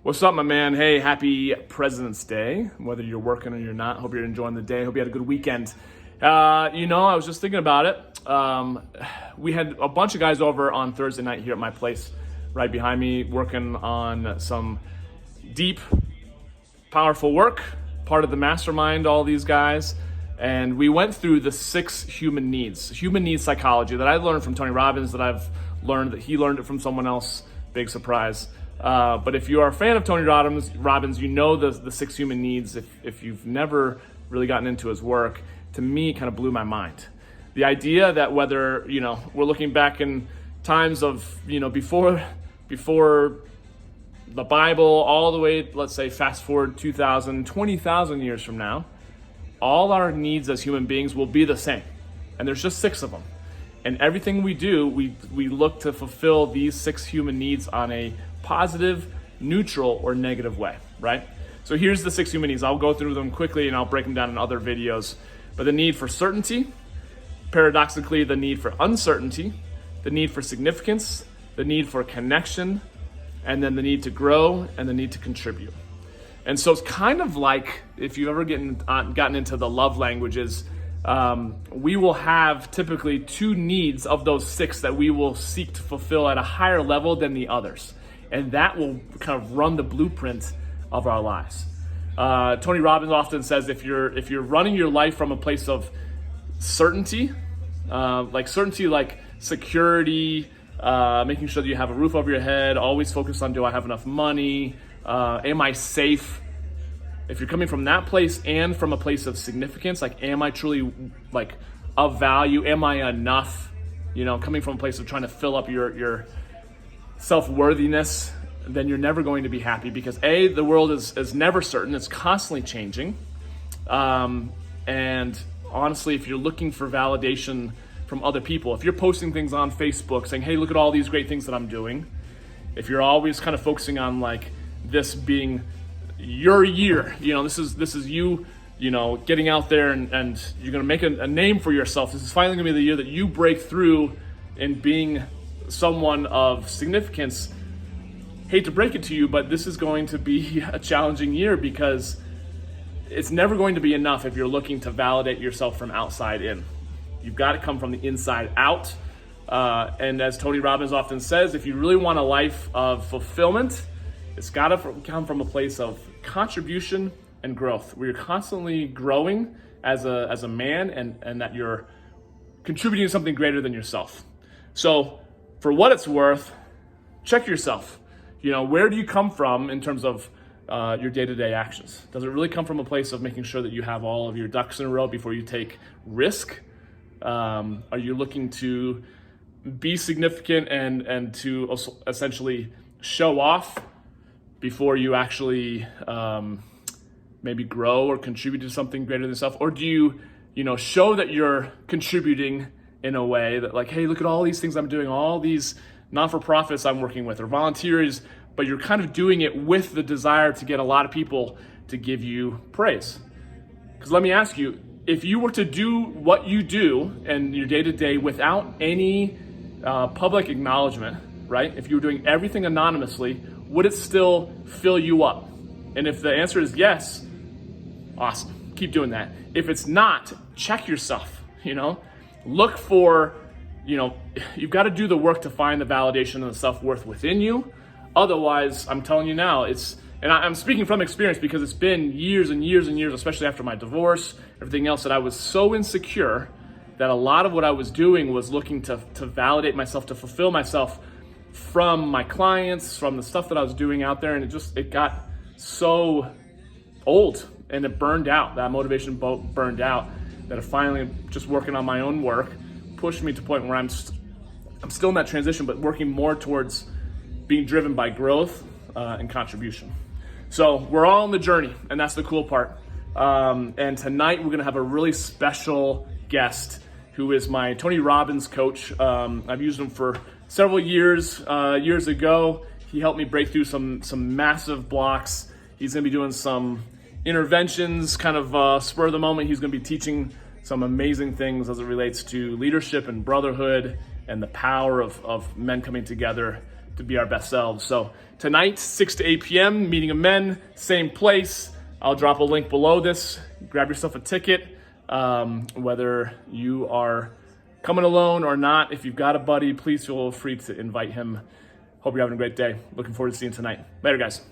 What's up, my man? Hey, happy President's Day. Whether you're working or you're not, hope you're enjoying the day. Hope you had a good weekend. I was just thinking about it. We had a bunch of guys over on Thursday night here at my place right behind me working on some deep, powerful work, part of the mastermind, all these guys. And we went through the 6 human needs psychology that I learned from Tony Robbins, that I've learned that he learned it from someone else. Big surprise. But if you are a fan of Tony Robbins, you know the 6 human needs. If you've never really gotten into his work, to me, it kind of blew my mind. The idea that whether, we're looking back in times of, before the Bible, all the way, let's say, fast forward 20,000 years from now, all our needs as human beings will be the same. And there's just 6 of them. And everything we do, we look to fulfill these 6 human needs on a positive, neutral, or negative way, right? So here's the 6 human needs. I'll go through them quickly and I'll break them down in other videos. But the need for certainty, paradoxically, the need for uncertainty, the need for significance, the need for connection, and then the need to grow and the need to contribute. And so it's kind of like if you've ever gotten into the love languages, we will have typically 2 needs of those 6 that we will seek to fulfill at a higher level than the others. And that will kind of run the blueprint of our lives. Tony Robbins often says if you're running your life from a place of certainty, like security, making sure that you have a roof over your head, always focused on, do I have enough money? Am I safe? If you're coming from that place and from a place of significance, like, am I truly of value? Am I enough? Coming from a place of trying to fill up your self-worthiness, then you're never going to be happy, because the world is never certain. It's constantly changing. And honestly, if you're looking for validation from other people, if you're posting things on Facebook saying, hey, look at all these great things that I'm doing, if you're always kind of focusing on this being your year, this is you, getting out there and you're going to make a name for yourself. This is finally going to be the year that you break through in being someone of significance. Hate to break it to you, but this is going to be a challenging year, because it's never going to be enough if you're looking to validate yourself from outside in. You've got to come from the inside out. And as Tony Robbins often says, if you really want a life of fulfillment, it's got to come from a place of contribution and growth, where you're constantly growing as a man, and that you're contributing to something greater than yourself. So for what it's worth, check yourself. Where do you come from in terms of your day-to-day actions? Does it really come from a place of making sure that you have all of your ducks in a row before you take risk? Are you looking to be significant and to essentially show off before you actually maybe grow or contribute to something greater than yourself? Or do you, show that you're contributing in a way that, hey, look at all these things I'm doing, all these non-for-profits I'm working with, or volunteers, but you're kind of doing it with the desire to get a lot of people to give you praise? Because let me ask you, if you were to do what you do in your day-to-day without any public acknowledgement, right? If you were doing everything anonymously, would it still fill you up? And if the answer is yes, awesome, keep doing that. If it's not, check yourself, Look for, you've got to do the work to find the validation and the self-worth within you. Otherwise, I'm telling you now, and I'm speaking from experience, because it's been years and years and years, especially after my divorce, everything else, that I was so insecure that a lot of what I was doing was looking to validate myself, to fulfill myself from my clients, from the stuff that I was doing out there. And it got so old, and it burned out. That motivation boat burned out, that it finally, just working on my own work, pushed me to a point where I'm still in that transition, but working more towards being driven by growth and contribution. So we're all on the journey, and that's the cool part. And tonight we're gonna have a really special guest who is my Tony Robbins coach. I've used him for several years. Years ago, he helped me break through some massive blocks. He's gonna be doing some interventions, kind of spur of the moment. He's gonna be teaching some amazing things as it relates to leadership and brotherhood, and the power of men coming together to be our best selves. So tonight, 6 to 8 p.m., Meeting of Men, same place. I'll drop a link below this. Grab yourself a ticket, whether you are coming alone or not. If you've got a buddy, please feel free to invite him. Hope you're having a great day. Looking forward to seeing you tonight. Later, guys.